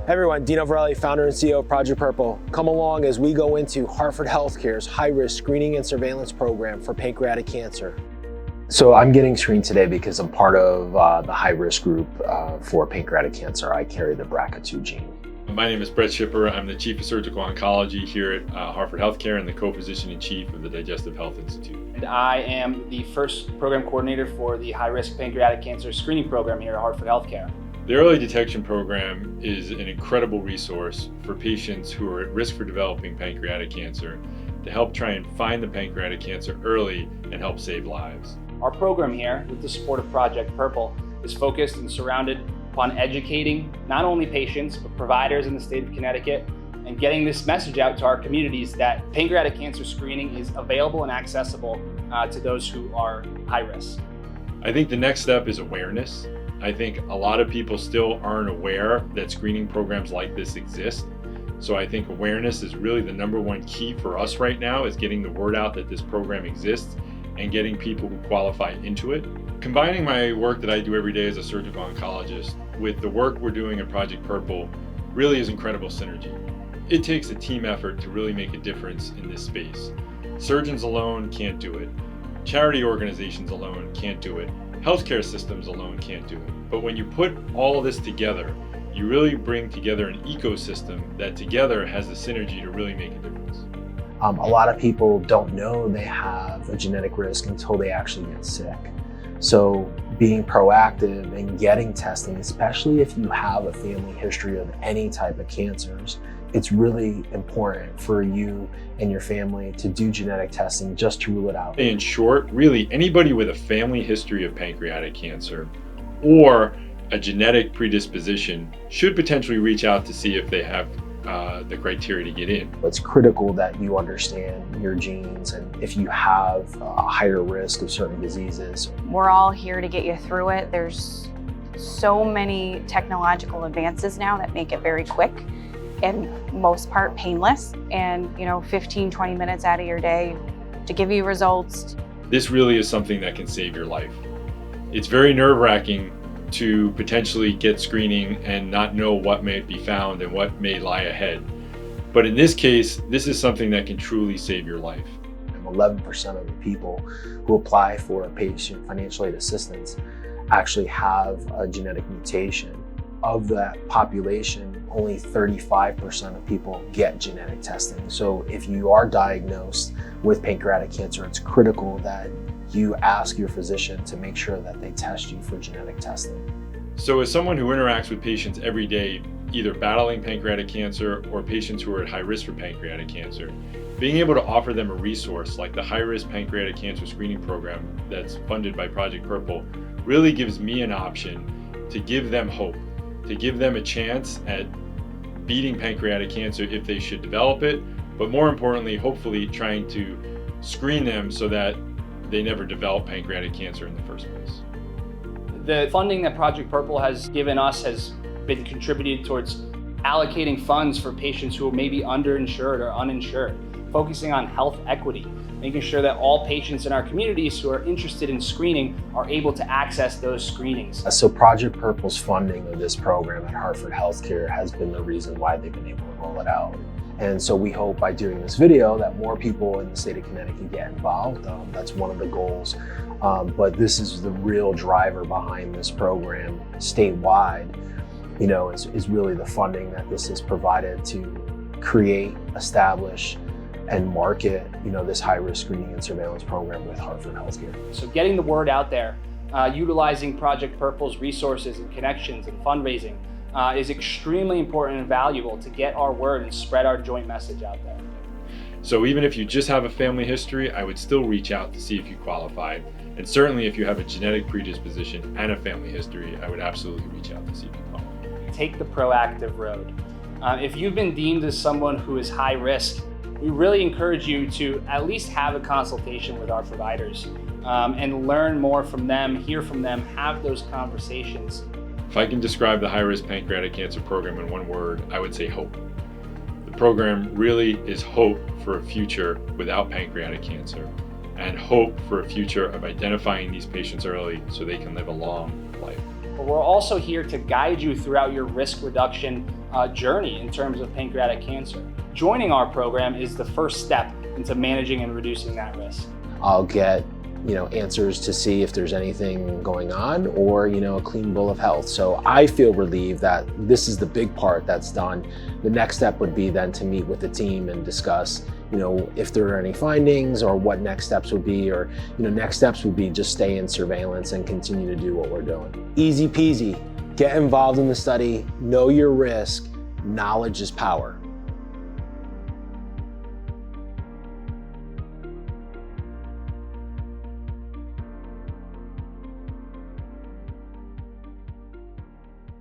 Hey everyone, Dino Verrelli, founder and CEO of Project Purple. Come along as we go into Hartford Healthcare's high-risk screening and surveillance program for pancreatic cancer. So I'm getting screened today because I'm part of the high-risk group for pancreatic cancer. I carry the BRCA2 gene. My name is Bret Schipper. I'm the Chief of Surgical Oncology here at Hartford Healthcare and the Co-Physician-in-Chief of the Digestive Health Institute. And I am the first program coordinator for the high-risk pancreatic cancer screening program here at Hartford Healthcare. The early detection program is an incredible resource for patients who are at risk for developing pancreatic cancer to help try and find the pancreatic cancer early and help save lives. Our program here, with the support of Project Purple, is focused and surrounded upon educating not only patients, but providers in the state of Connecticut and getting this message out to our communities that pancreatic cancer screening is available and accessible to those who are high risk. I think the next step is awareness. I think a lot of people still aren't aware that screening programs like this exist. So I think awareness is really the number one key for us right now, is getting the word out that this program exists and getting people who qualify into it. Combining my work that I do every day as a surgical oncologist with the work we're doing at Project Purple really is incredible synergy. It takes a team effort to really make a difference in this space. Surgeons alone can't do it. Charity organizations alone can't do it. Healthcare systems alone can't do it. But when you put all of this together, you really bring together an ecosystem that together has the synergy to really make a difference. A lot of people don't know they have a genetic risk until they actually get sick. So being proactive and getting testing, especially if you have a family history of any type of cancers, it's really important for you and your family to do genetic testing just to rule it out. In short, really anybody with a family history of pancreatic cancer or a genetic predisposition should potentially reach out to see if they have the criteria to get in. It's critical that you understand your genes and if you have a higher risk of certain diseases. We're all here to get you through it. There's so many technological advances now that make it very quick and most part painless, and 15-20 minutes out of your day to give you results. This really is something that can save your life. It's very nerve-wracking to potentially get screening and not know what may be found and what may lie ahead. But in this case, this is something that can truly save your life. 11% of the people who apply for patient financial aid assistance actually have a genetic mutation. Of that population, only 35% of people get genetic testing. So if you are diagnosed with pancreatic cancer, it's critical that you ask your physician to make sure that they test you for genetic testing. So as someone who interacts with patients every day, either battling pancreatic cancer or patients who are at high risk for pancreatic cancer, being able to offer them a resource like the high-risk pancreatic cancer screening program that's funded by Project Purple really gives me an option to give them hope, to give them a chance at beating pancreatic cancer if they should develop it, but more importantly, hopefully trying to screen them so that they never develop pancreatic cancer in the first place. The funding that Project Purple has given us has been contributed towards allocating funds for patients who may be underinsured or uninsured, focusing on health equity, making sure that all patients in our communities who are interested in screening are able to access those screenings. So Project Purple's funding of this program at Hartford Healthcare has been the reason why they've been able to roll it out. And so we hope by doing this video that more people in the state of Connecticut get involved. That's one of the goals. But this is the real driver behind this program statewide, is really the funding that this has provided to create, establish, and market, this high-risk screening and surveillance program with Hartford Healthcare. So getting the word out there, utilizing Project Purple's resources and connections and fundraising is extremely important and valuable to get our word and spread our joint message out there. So even if you just have a family history, I would still reach out to see if you qualify. And certainly if you have a genetic predisposition and a family history, I would absolutely reach out to see if you qualify. Take the proactive road. If you've been deemed as someone who is high risk, we really encourage you to at least have a consultation with our providers and learn more from them, hear from them, have those conversations. If I can describe the high-risk pancreatic cancer program in one word, I would say hope. The program really is hope for a future without pancreatic cancer and hope for a future of identifying these patients early so they can live a long life. But we're also here to guide you throughout your risk reduction journey in terms of pancreatic cancer. Joining our program is the first step into managing and reducing that risk. I'll get answers to see if there's anything going on, or a clean bill of health. So I feel relieved that this is the big part that's done. The next step would be then to meet with the team and discuss if there are any findings, or what next steps would be, or next steps would be just stay in surveillance and continue to do what we're doing. Easy peasy. Get involved in the study, know your risk. Knowledge is power.